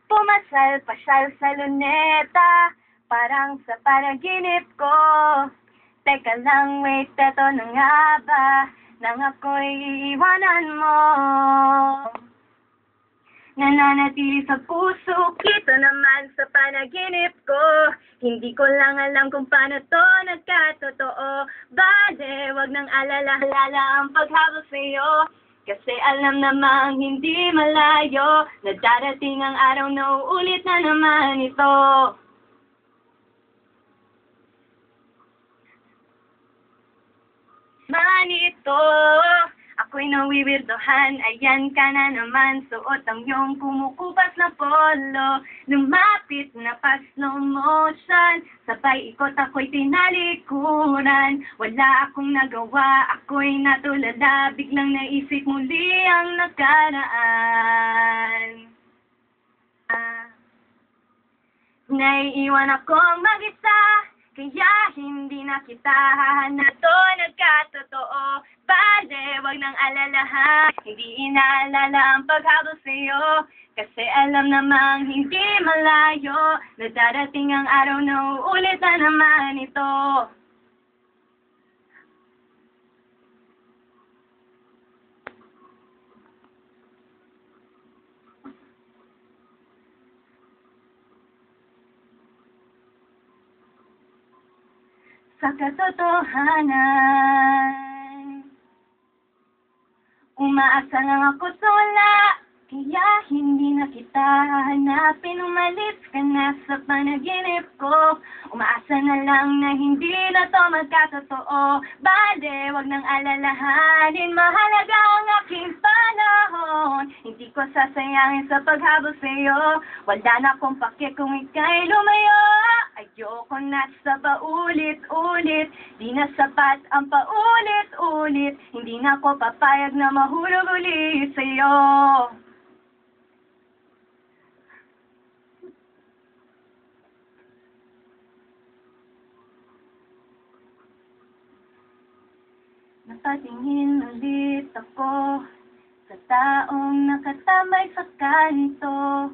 Pumasal-pasyal sa luneta, parang sa panaginip ko. Teka lang, wait, eto na nga ba, nang ako'y iiwanan mo. Nananatili sa puso, ito naman sa panaginip ko. Hindi ko lang alam kung paano to nagkatotoo. Bale, wag nang alala-halala ang paghabol sa'yo. Kasi alam namang hindi malayo na darating ang araw na uulit na naman ito. Manito, ako'y nawiwirdohan, ayan ka na naman, suot ang iyong kumukupas na polo, lumapit na pa slow motion, sabay ikot ako'y tinalikuran, wala akong nagawa, ako'y natulala, biglang naisip muli ang nakaraan. Naiiwan akong mag-isa, kaya hindi na kita hahanap. To nagkatotoo, bale, wag nang alalahan. Hindi inaalala ang paghabol sa'yo, kasi alam namang hindi malayo na darating ang araw na uulit na naman ito. Sa katotohanan, umaasa lang ako sa wala, kaya hindi na kita hahanapin. Umalis ka na sa panaginip ko, umaasa na lang na hindi na to magkatotoo. Bale, wag nang alalahanin, mahalaga ang aking panahon. Hindi ko sasayangin sa paghabol sa'yo, wala na akong pake kung ika'y lumayo. Ayoko na sa paulit-ulit, di na sapat ang paulit-ulit, hindi na ako papayag na mahulog ulit sa'yo. Napatingin ulit ako sa taong nakatambay sa kanto.